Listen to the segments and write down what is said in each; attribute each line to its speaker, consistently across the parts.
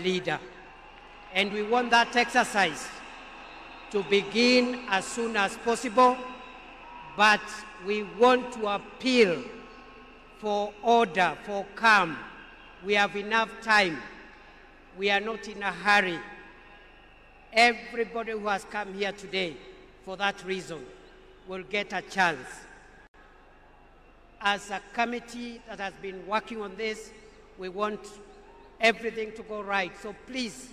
Speaker 1: leader. And we want that exercise to begin as soon as possible, but we want to appeal for order, for calm. We have enough time. We are not in a hurry. Everybody who has come here today for that reason will get a chance. As a committee that has been working on this, we want everything to go right. So please,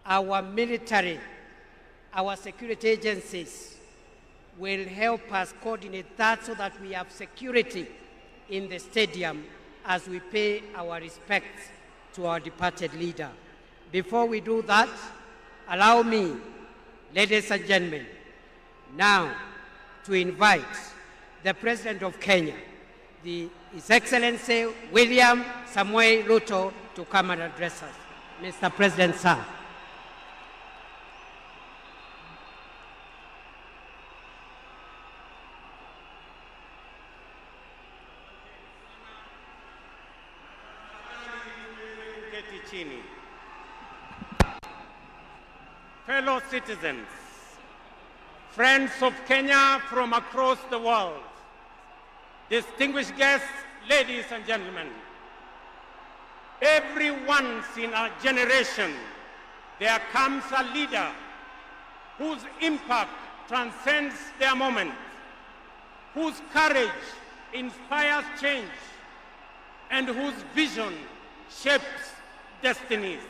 Speaker 1: our military, our security agencies will help us coordinate that so that we have security in the stadium as we pay our respects to our departed leader. Before we do that, allow me, ladies and gentlemen, now to invite the President of Kenya, His Excellency William Samoei Ruto, to come and address us. Mr. President, sir.
Speaker 2: Fellow citizens, friends of Kenya from across the world, distinguished guests, ladies and gentlemen, every once in a generation, there comes a leader whose impact transcends their moment, whose courage inspires change, and whose vision shapes destinies.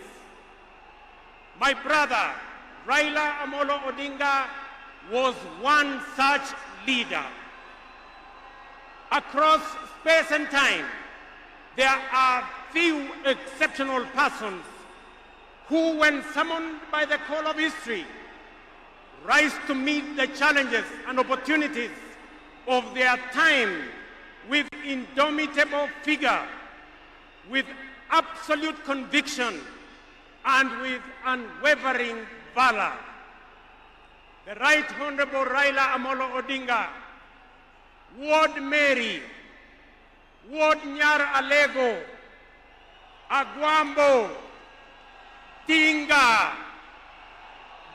Speaker 2: My brother, RAILA Amolo Odinga, was one such leader. Across space and time, there are few exceptional persons who, when summoned by the call of history, rise to meet the challenges and opportunities of their time with indomitable vigor, with absolute conviction, and with unwavering valor. The Right Honorable RAILA Amolo Odinga, Ward Mary, Ward Nyar Alego, Agwambo, Tinga,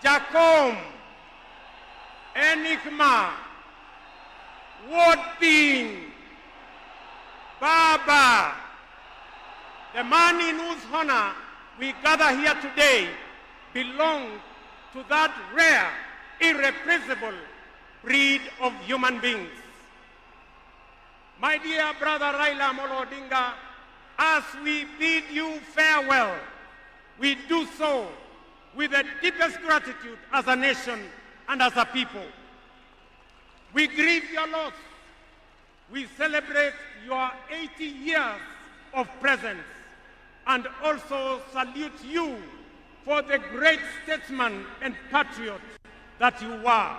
Speaker 2: Jacom, Enigma, Ward Ping, Baba, the man in whose honor we gather here today, belongs to that rare, irrepressible breed of human beings. My dear brother RAILA Amolo Odinga, as we bid you farewell, we do so with the deepest gratitude as a nation and as a people. We grieve your loss. We celebrate your 80 years of presence and also salute you for the great statesman and patriot that you were.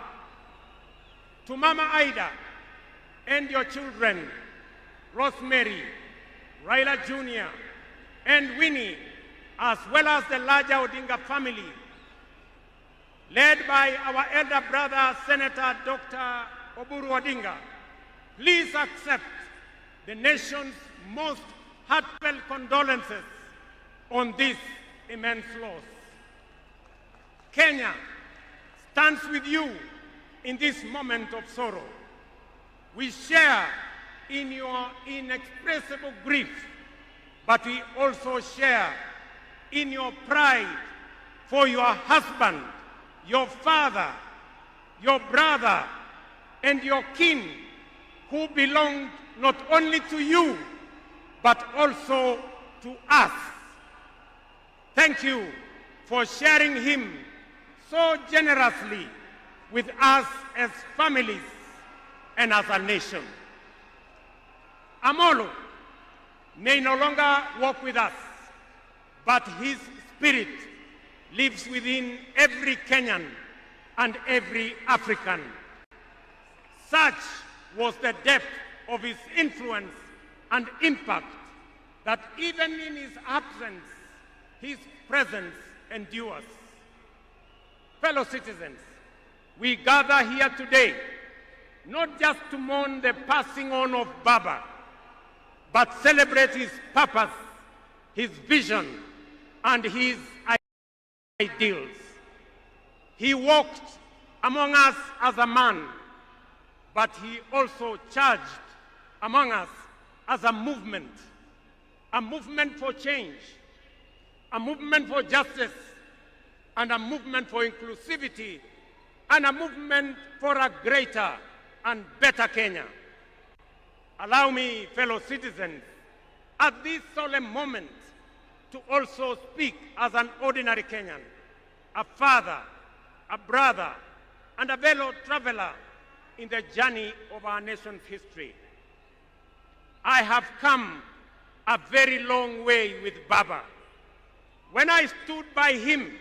Speaker 2: To Mama Ida and your children, Rosemary, RAILA Jr., and Winnie, as well as the larger Odinga family, led by our elder brother, Senator Dr. Oburu Odinga, please accept the nation's most heartfelt condolences on this immense loss. Kenya stands with you in this moment of sorrow. We share in your inexpressible grief, but we also share in your pride for your husband, your father, your brother, and your kin, who belonged not only to you, but also to us. Thank you for sharing him so generously with us as families and as a nation. Amolo may no longer walk with us, but his spirit lives within every Kenyan and every African. Such was the depth of his influence and impact that even in his absence, his presence endures. Fellow citizens, we gather here today not just to mourn the passing on of Baba, but celebrate his purpose, his vision, and his ideals. He walked among us as a man, but he also charged among us as a movement for change, a movement for justice, and a movement for inclusivity, and a movement for a greater and better Kenya. Allow me, fellow citizens, at this solemn moment, to also speak as an ordinary Kenyan, a father, a brother, and a fellow traveler in the journey of our nation's history. I have come a very long way with Baba. When I stood by him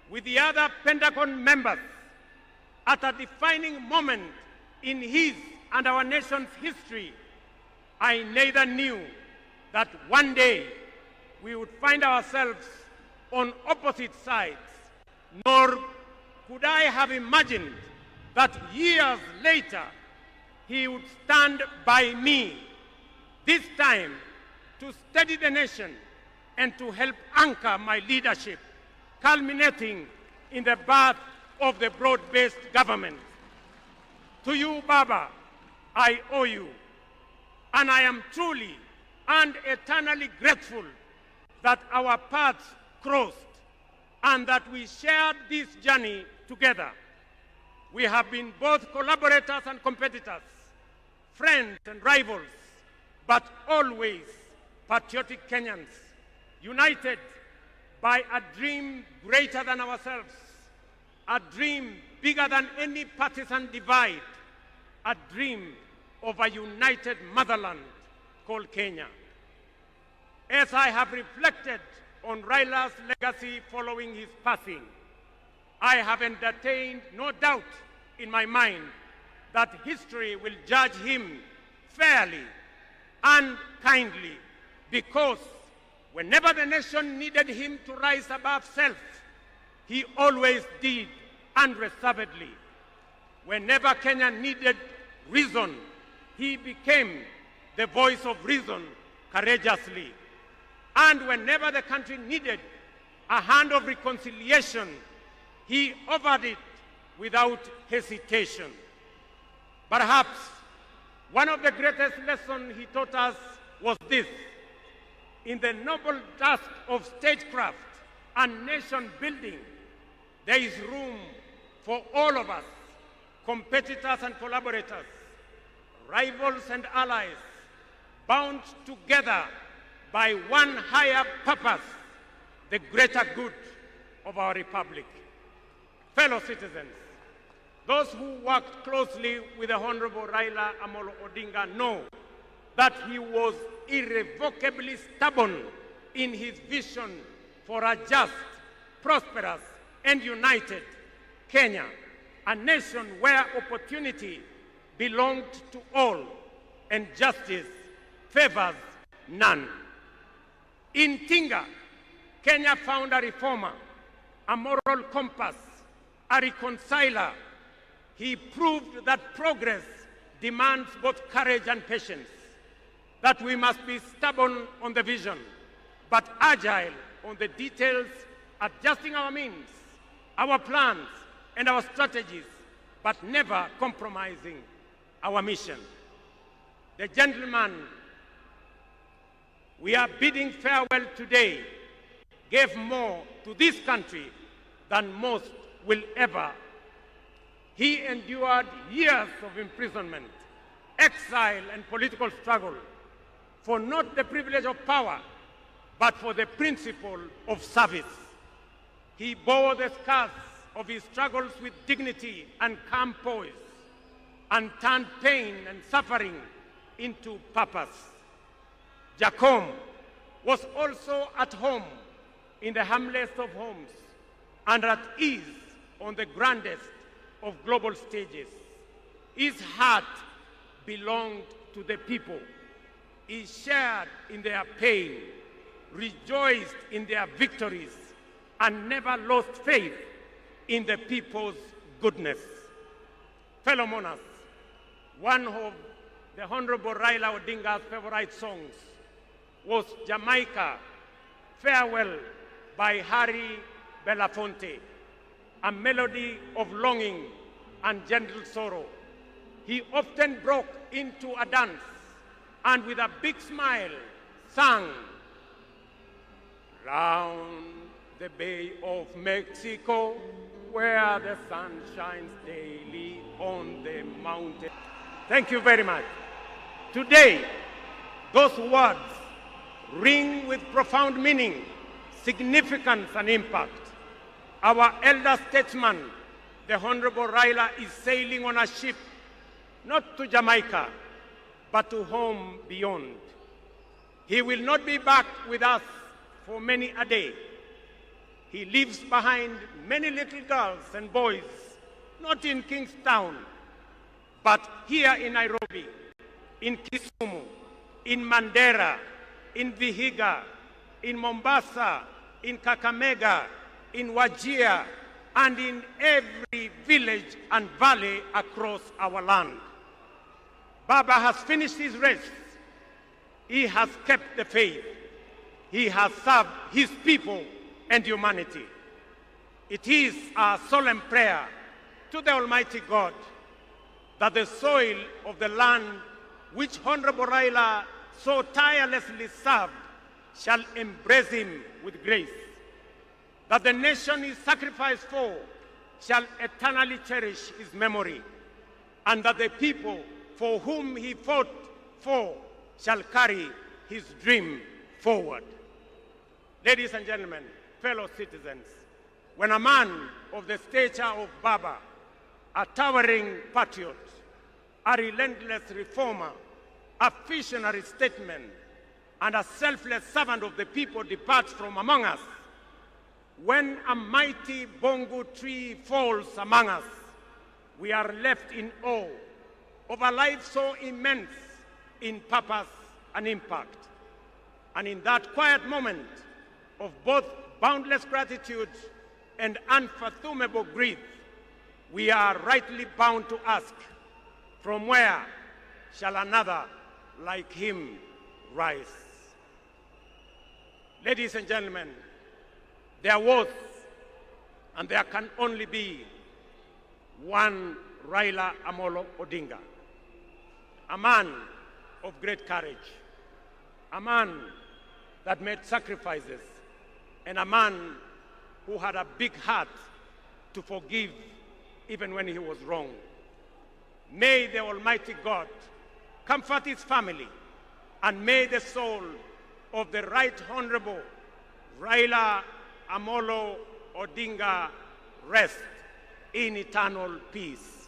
Speaker 2: with the other Pentagon members at a defining moment in his and our nation's history, I neither knew that one day we would find ourselves on opposite sides, nor could I have imagined that years later he would stand by me, this time to steady the nation and to help anchor my leadership, culminating in the birth of the broad-based government. To you, Baba, I owe you, and I am truly and eternally grateful that our paths crossed and that we shared this journey together. We have been both collaborators and competitors, friends and rivals, but always patriotic Kenyans, united by a dream greater than ourselves, a dream bigger than any partisan divide, a dream of a united motherland called Kenya. As I have reflected on RAILA's legacy following his passing, I have entertained no doubt in my mind that history will judge him fairly and kindly, because whenever the nation needed him to rise above self, he always did unreservedly. Whenever Kenya needed reason, he became the voice of reason courageously. And whenever the country needed a hand of reconciliation, he offered it without hesitation. Perhaps one of the greatest lessons he taught us was this: in the noble task of statecraft and nation building, there is room for all of us, competitors and collaborators, rivals and allies, bound together by one higher purpose, the greater good of our republic. Fellow citizens, those who worked closely with the Honorable Raila Amolo Odinga know that he was irrevocably stubborn in his vision for a just, prosperous, and united Kenya, a nation where opportunity belonged to all and justice favors none. In Tinga, Kenya found a reformer, a moral compass, a reconciler. He proved that progress demands both courage and patience, that we must be stubborn on the vision, but agile on the details, adjusting our means, our plans, and our strategies, but never compromising our mission. The gentleman we are bidding farewell today gave more to this country than most will ever. He endured years of imprisonment, exile, and political struggle for not the privilege of power, but for the principle of service. He bore the scars of his struggles with dignity and calm poise, and turned pain and suffering into purpose. Jacom was also at home in the humblest of homes and at ease on the grandest of global stages. His heart belonged to the people. He shared in their pain, rejoiced in their victories, and never lost faith in the people's goodness. Fellow monarchs, one of the Honorable Raila Odinga's favorite songs was Jamaica, Farewell by Harry Belafonte, a melody of longing and gentle sorrow. He often broke into a dance and with a big smile sang, "Round the Bay of Mexico, where the sun shines daily on the mountain." Thank you very much. Today, those words ring with profound meaning, significance, and impact. Our elder statesman, the Honorable RAILA, is sailing on a ship, not to Jamaica, but to home beyond. He will not be back with us for many a day. He leaves behind many little girls and boys, not in Kingstown, but here in Nairobi, in Kisumu, in Mandera, in Vihiga, in Mombasa, in Kakamega, in Wajir, and in every village and valley across our land. Baba has finished his race. He has kept the faith. He has served his people and humanity. It is our solemn prayer to the Almighty God that the soil of the land which Honorable RAILA so tirelessly served shall embrace him with grace, that the nation he sacrificed for shall eternally cherish his memory, and that the people for whom he fought for shall carry his dream forward. Ladies and gentlemen, fellow citizens, when a man of the stature of Baba, a towering patriot, a relentless reformer, a visionary statesman, and a selfless servant of the people departs from among us, when a mighty bongo tree falls among us, we are left in awe of a life so immense in purpose and impact. And in that quiet moment of both boundless gratitude and unfathomable grief, we are rightly bound to ask, from where shall another like him rise? Ladies and gentlemen, there was and there can only be one RAILA Amolo Odinga, a man of great courage, a man that made sacrifices, and a man who had a big heart to forgive even when he was wrong. May the Almighty God comfort his family, and may the soul of the Right Honorable RAILA Amolo Odinga rest in eternal peace.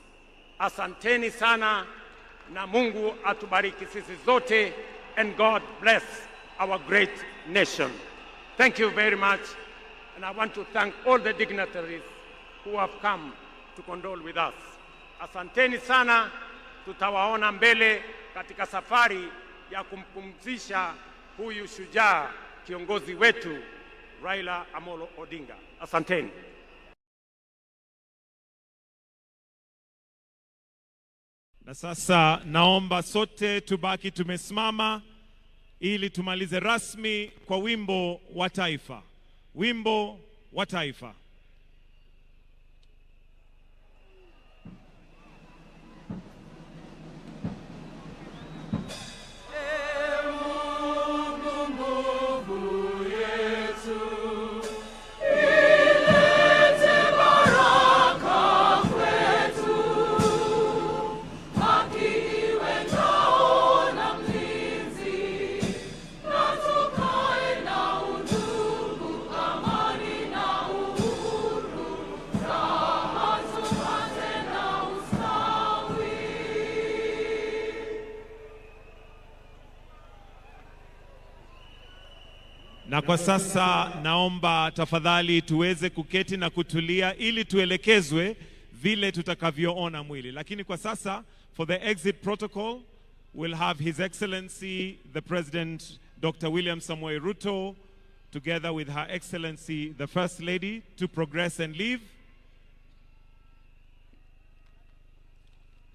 Speaker 2: Asanteni sana, na Mungu atubariki sisi zote, and God bless our great nation. Thank you very much, and I want to thank all the dignitaries who have come to condole with us. Asanteni sana, tutawaona mbele katika safari ya kumpumzisha huyu shujaa kiongozi wetu RAILA Amolo Odinga. Asanteni.
Speaker 3: Na sasa naomba sote tubaki tumesimama ili tumalize rasmi kwa wimbo wa taifa. Wimbo wa taifa. Na kwa sasa naomba tafadhali tuweze kuketi na kutulia ili tuelekezwe vile tutakavyoona mwili. Lakini kwa sasa, for the exit protocol, we'll have His Excellency the President Dr. William Samoei Ruto together with Her Excellency the First Lady to progress and leave.